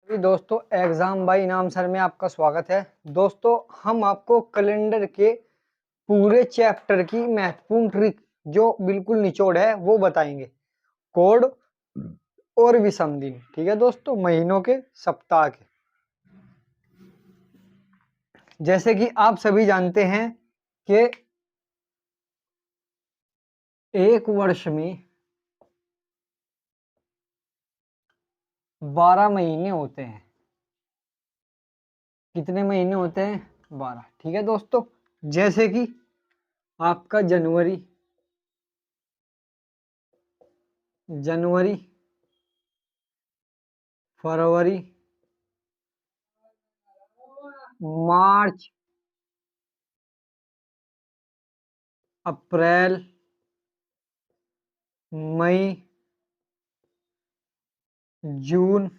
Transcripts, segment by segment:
दोस्तों exam by इनाम sir में आपका स्वागत है। दोस्तों हम आपको कैलेंडर के पूरे चैप्टर की महत्वपूर्ण ट्रिक जो बिल्कुल निचोड़ है वो बताएंगे। कोड और विषम दिन, ठीक है दोस्तों, महीनों के, सप्ताह के। जैसे कि आप सभी जानते हैं कि एक वर्ष में 12 महीने होते हैं। कितने महीने होते हैं? 12, ठीक है दोस्तों। जैसे कि आपका जनवरी, फरवरी, मार्च, अप्रैल, मई, जून,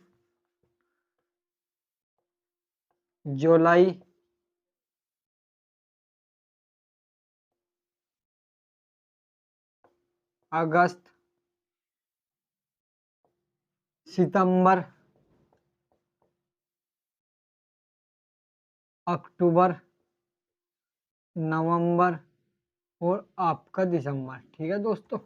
जुलाई, अगस्त, सितंबर, अक्टूबर, नवंबर और आपका दिसंबर, ठीक है दोस्तों।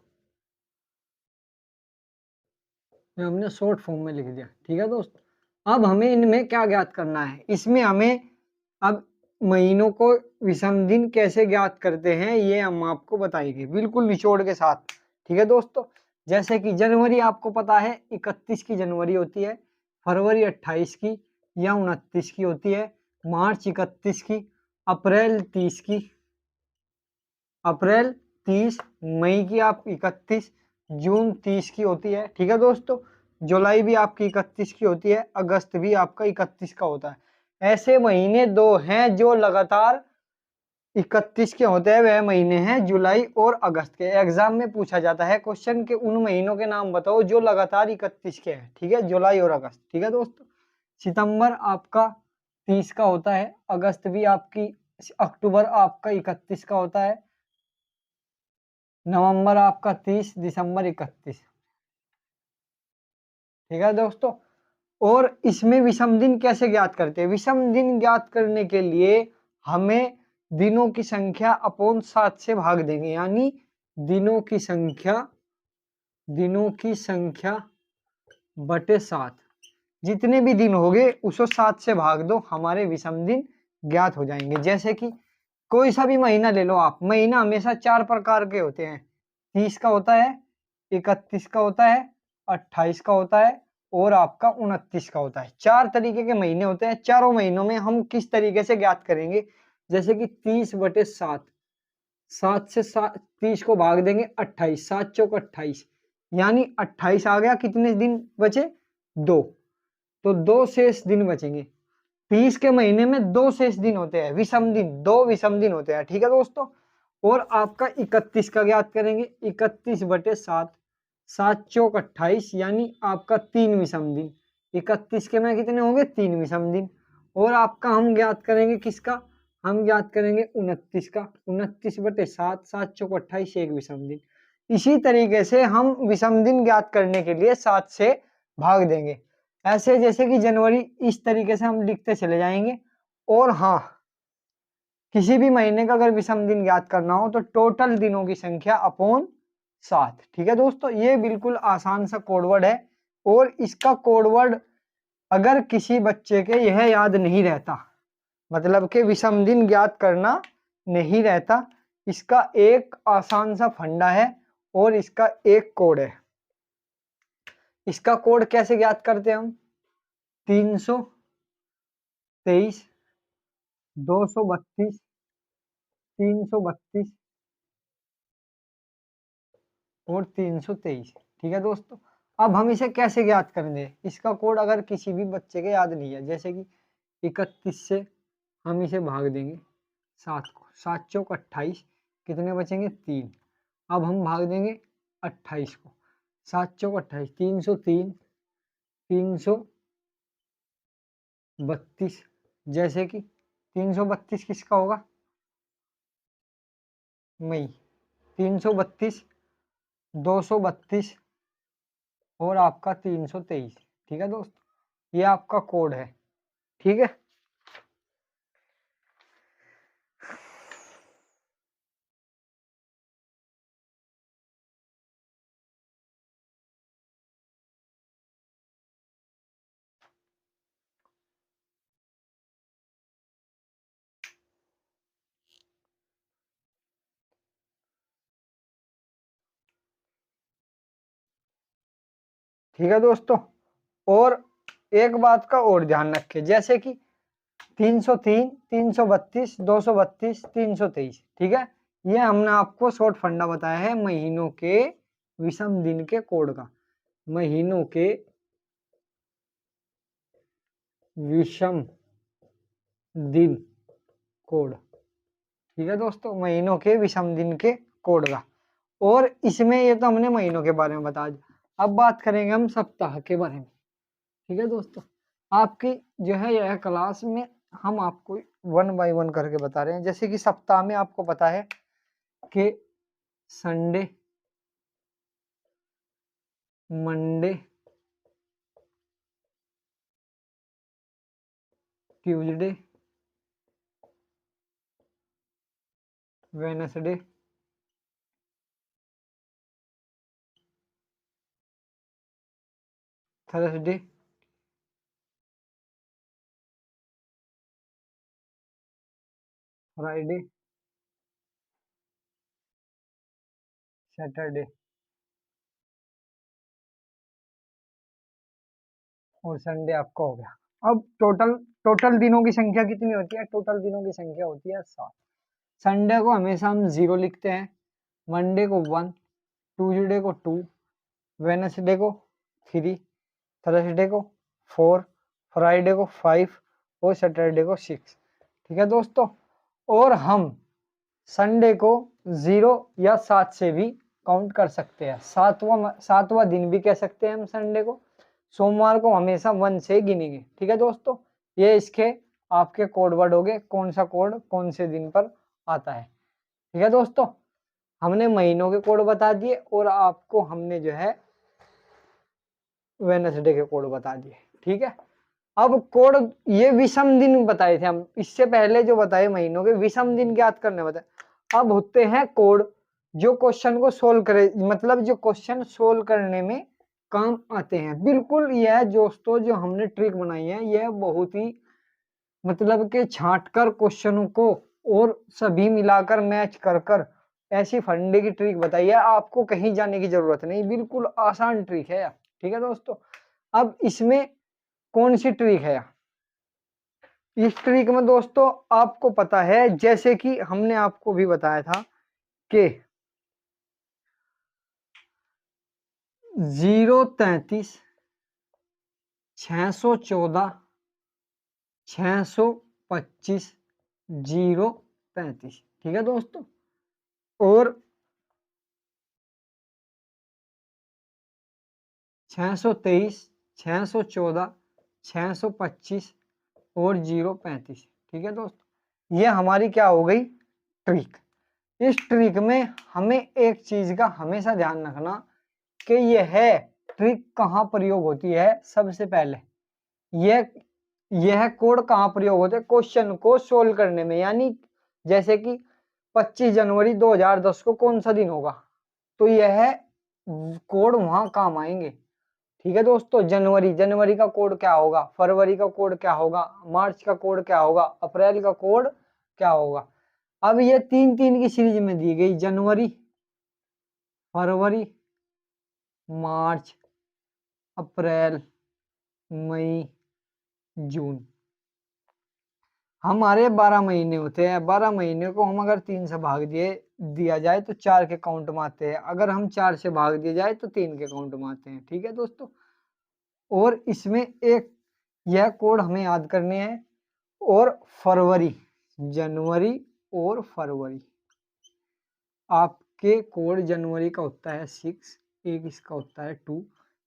ये हमने शॉर्ट फॉर्म में लिख दिया, ठीक है दोस्तों। अब हमें इनमें क्या ज्ञात करना है? इसमें हमें अब महीनों को विषम दिन कैसे ज्ञात करते हैं ये हम आपको बताएंगे बिल्कुल निचोड़ के साथ, ठीक है दोस्तों। जैसे कि जनवरी आपको पता है 31 की जनवरी होती है, फरवरी 28 की या 29 की होती है, मार्च 31 की, अप्रैल 30 की, अप्रैल 30, मई की आप 31, जून 30 की होती है, ठीक है दोस्तों। जुलाई भी आपकी 31 की होती है, अगस्त भी आपका 31 का होता है। ऐसे महीने दो हैं जो लगातार 31 के होते हैं, वह महीने हैं जुलाई और अगस्त के। एग्जाम में पूछा जाता है क्वेश्चन के उन महीनों के नाम बताओ जो लगातार 31 के हैं, ठीक है, जुलाई और अगस्त, ठीक है दोस्तों। सितंबर आपका 30 का होता है, अगस्त भी आपकी, अक्टूबर आपका 31 का होता है, नवंबर आपका 30, दिसंबर 31, ठीक है दोस्तों। और इसमें विषम दिन कैसे ज्ञात करते हैं? विषम दिन ज्ञात करने के लिए हमें दिनों की संख्या अपॉन 7 से भाग देंगे, यानी दिनों की संख्या बटे 7, जितने भी दिन होंगे उसको 7 से भाग दो, हमारे विषम दिन ज्ञात हो जाएंगे। जैसे कि कोई सा भी महीना ले लो आप, महीना हमेशा 4 प्रकार के होते हैं। 30 का होता है, 31 का होता है, 28 का होता है और आपका 29 का होता है। 4 तरीके के महीने होते हैं। चारों महीनों में हम किस तरीके से ज्ञात करेंगे? जैसे कि 30 बटे 7, 7 से 30 को भाग देंगे 28, 7 चौक 28, यानी 28 आ गया। कितने दिन बचे? 2, तो 2 शेष दिन बचेंगे। 30 के महीने में 2 शेष दिन होते हैं, विषम दिन, 2 विषम दिन होते हैं, ठीक है दोस्तों। और आपका 31 का ज्ञात करेंगे, 31 बटे 7, 7 चौक 28, यानी आपका 3 विषम दिन। 31 के में कितने होंगे? 3 विषम दिन। और आपका हम ज्ञात करेंगे किसका? हम ज्ञात करेंगे 29 का, 29 बटे 7, 7 चौक 28, 1 विषम दिन। इसी तरीके से हम विषम दिन ज्ञात करने के लिए 7 से भाग देंगे। ऐसे जैसे कि जनवरी, इस तरीके से हम लिखते चले जाएंगे। और हाँ, किसी भी महीने का अगर विषम दिन ज्ञात करना हो तो टोटल दिनों की संख्या अपॉन 7, ठीक है दोस्तों। ये बिल्कुल आसान सा कोडवर्ड है। और इसका कोडवर्ड अगर किसी बच्चे के यह याद नहीं रहता, मतलब कि विषम दिन ज्ञात करना नहीं रहता, इसका एक आसान सा फंडा है और इसका एक कोड है। इसका कोड कैसे ज्ञात करते हैं हम? 323, 232, 332 और 323, ठीक है दोस्तों। अब हम इसे कैसे ज्ञात करेंगे? इसका कोड अगर किसी भी बच्चे के याद नहीं है, जैसे कि 31 से हम इसे भाग देंगे 7 को, 7 चौक 28, कितने बचेंगे? 3। अब हम भाग देंगे 28 को, 7 चौक 28, 303, 332, जैसे कि 332 किसका होगा? मई, 332, 232 और आपका 323, ठीक है दोस्तों। ये आपका कोड है, ठीक है। ठीक है दोस्तों, और एक बात का और ध्यान रखें, जैसे कि 303, 332, 232, 323, ठीक है। ये हमने आपको शॉर्ट फंडा बताया है महीनों के विषम दिन के कोड का, महीनों के विषम दिन कोड, ठीक है दोस्तों, महीनों के विषम दिन के कोड का। और इसमें ये तो हमने महीनों के बारे में बता दिया, अब बात करेंगे हम सप्ताह के बारे में, ठीक है दोस्तों। आपकी जो है यह क्लास में हम आपको 1 बाय 1 करके बता रहे हैं। जैसे कि सप्ताह में आपको पता है कि Sunday, Monday, Tuesday, Wednesday, Thursday, Friday, Saturday और संडे आपका हो गया। अब टोटल दिनों की संख्या कितनी होती है? टोटल दिनों की संख्या होती है 7। संडे को हमेशा हम 0 लिखते हैं, मंडे को 1, ट्यूसडे को 2, वेडनेसडे को 3, थर्सडे को 4, फ्राइडे को 5 और सैटरडे को 6, ठीक है दोस्तों। और हम संडे को 0 या 7 से भी काउंट कर सकते हैं, सातवां दिन भी कह सकते हैं हम संडे को। सोमवार को हमेशा 1 से गिनेंगे, ठीक है दोस्तों। ये इसके आपके कोड वर्ड हो गए, कौन सा कोड कौन से दिन पर आता है, ठीक है दोस्तों। हमने महीनों के कोड बता दिए और आपको हमने जो है वेडनेसडे के कोड बता दिए, ठीक है। अब कोड ये विषम दिन बताए थे हम, इससे पहले जो बताए महीनों के विषम दिन ज्ञात करने बताए। अब होते हैं कोड जो क्वेश्चन को सोल्व करे, मतलब जो क्वेश्चन सोल्व करने में काम आते हैं। बिल्कुल यह दोस्तों जो हमने ट्रिक बनाई है, यह बहुत ही मतलब के छांट कर क्वेश्चनों को और सभी मिलाकर मैच कर कर ऐसी फंडे की ट्रिक बताई है, आपको कहीं जाने की जरूरत नहीं, बिल्कुल आसान ट्रिक है, ठीक है दोस्तों। अब इसमें कौन सी ट्रिक है? इस ट्रिक में दोस्तों आपको पता है, जैसे कि हमने आपको भी बताया था कि 033, 614, 625, 035, ठीक है दोस्तों। और 623, 614, 625 और 035, ठीक है दोस्तों। ये हमारी क्या हो गई? ट्रिक। इस ट्रिक में हमें एक चीज का हमेशा ध्यान रखना कि यह ट्रिक कहाँ प्रयोग होती है। सबसे पहले यह कोड कहाँ प्रयोग होते हैं? क्वेश्चन को सोल्व करने में। यानी जैसे कि 25 जनवरी 2010 को कौन सा दिन होगा, तो यह कोड वहां काम आएंगे, ठीक है दोस्तों। जनवरी का कोड क्या होगा, फरवरी का कोड क्या होगा, मार्च का कोड क्या होगा, अप्रैल का कोड क्या होगा। अब ये 3 की सीरीज में दी गई, जनवरी, फरवरी, मार्च, अप्रैल, मई, जून। हमारे 12 महीने होते हैं, 12 महीने को हम अगर 3 से भाग दिया जाए तो 4 के काउंट में आते हैं, अगर हम 4 से भाग दिया जाए तो 3 के काउंट में आते हैं, ठीक है दोस्तों। और इसमें एक यह कोड हमें याद करने हैं। और फरवरी, जनवरी और फरवरी, आपके कोड जनवरी का होता है 6, एक इसका होता है 2।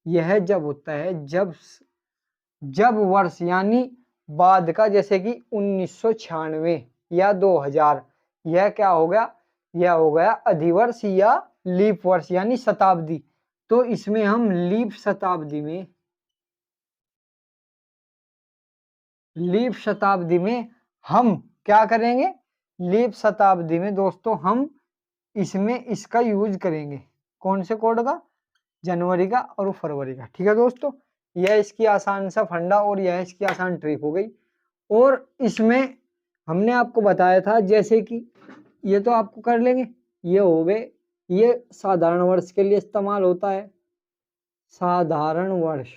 यह जब होता है जब वर्ष यानी बाद का, जैसे कि 1996 या 2000, यह क्या हो गया? यह हो गया अधिवर्ष या लीप वर्ष यानी शताब्दी। तो इसमें हम लीप शताब्दी में लीप शताब्दी में हम क्या करेंगे, लीप शताब्दी में दोस्तों हम इसमें इसका यूज करेंगे। कौन से कोड का, जनवरी का और फरवरी का। ठीक है दोस्तों, यह इसकी आसान सा फंडा और यह इसकी आसान ट्रिक हो गई। और इसमें हमने आपको बताया था जैसे कि ये तो आपको कर लेंगे, ये हो गए, ये साधारण वर्ष के लिए इस्तेमाल होता है, साधारण वर्ष,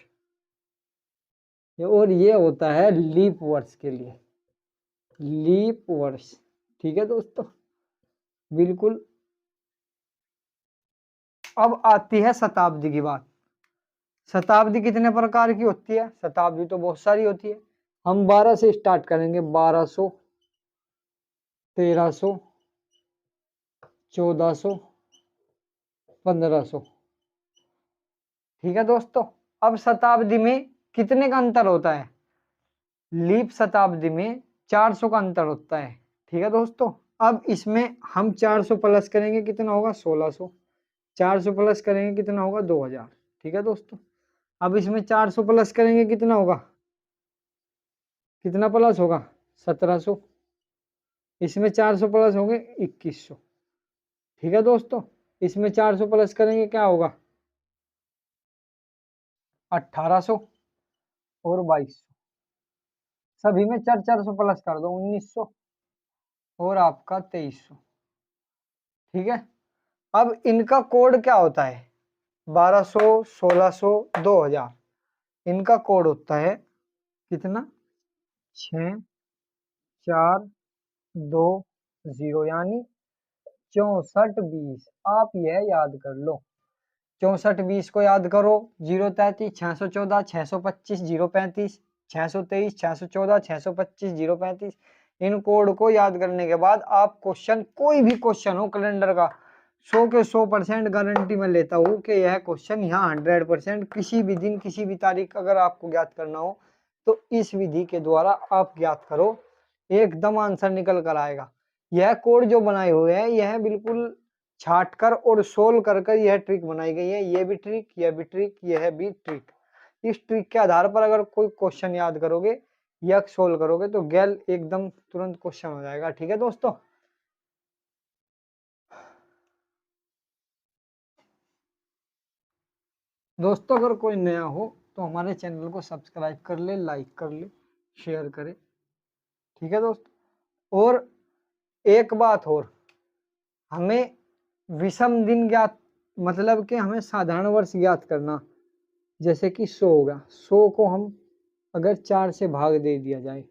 और ये होता है लीप वर्ष के लिए, लीप वर्ष। ठीक है दोस्तों, बिल्कुल। अब आती है शताब्दी की बात। शताब्दी कितने प्रकार की होती है, शताब्दी तो बहुत सारी होती है। हम 12 से स्टार्ट करेंगे, 1200, 1300, 1400, 1500। ठीक है दोस्तों, अब शताब्दी में कितने का अंतर होता है, लीप शताब्दी में 400 का अंतर होता है। ठीक है दोस्तों, अब इसमें हम 400 प्लस करेंगे, कितना होगा 1600, 400 प्लस करेंगे कितना होगा 2000। ठीक है दोस्तों, अब इसमें 400 प्लस करेंगे कितना होगा, कितना प्लस होगा 1700, इसमें 400 प्लस होंगे 2100। ठीक है दोस्तों, इसमें 400 प्लस करेंगे क्या होगा 1800 और 2200, सभी में 400 प्लस कर दो 1900 और आपका 2300। ठीक है, अब इनका कोड क्या होता है, 1200, 1600, 2000, इनका कोड होता है कितना 6 4 2 0, यानी 6420। आप यह याद कर लो, 6420 को याद करो, 033, 614, 625, 035, 623, 614, 625, 035। इन कोड को याद करने के बाद आप क्वेश्चन, कोई भी क्वेश्चन हो कैलेंडर का, 100 के 100% गारंटी में लेता हूँ कि यह क्वेश्चन यहाँ 100% किसी भी दिन किसी भी तारीख अगर आपको ज्ञात करना हो तो इस विधि के द्वारा आप ज्ञात करो, एकदम आंसर निकल कर आएगा। यह कोड जो बनाए हुए हैं यह बिल्कुल छाट कर और सोल्व कर कर यह ट्रिक बनाई गई है, ये भी ट्रिक, यह भी ट्रिक, यह भी ट्रिक। इस ट्रिक के आधार पर अगर कोई क्वेश्चन याद करोगे या सोल्व करोगे तो गैल एकदम तुरंत क्वेश्चन हो जाएगा। ठीक है दोस्तों, दोस्तों अगर कोई नया हो तो हमारे चैनल को सब्सक्राइब कर ले, लाइक कर ले, शेयर करे। ठीक है दोस्तों, और एक बात और, हमें विषम दिन ज्ञात, मतलब कि हमें साधारण वर्ष ज्ञात करना, जैसे कि 100 होगा, 100 को हम अगर 4 से भाग दे दिया जाए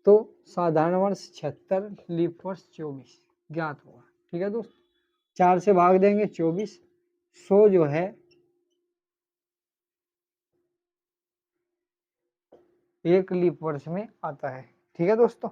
तो साधारण वर्ष 76, लीप वर्ष 24 ज्ञात होगा। ठीक है दोस्तों, 4 से भाग देंगे 24, 100 जो है एक लीप वर्ष में आता है। ठीक है दोस्तों,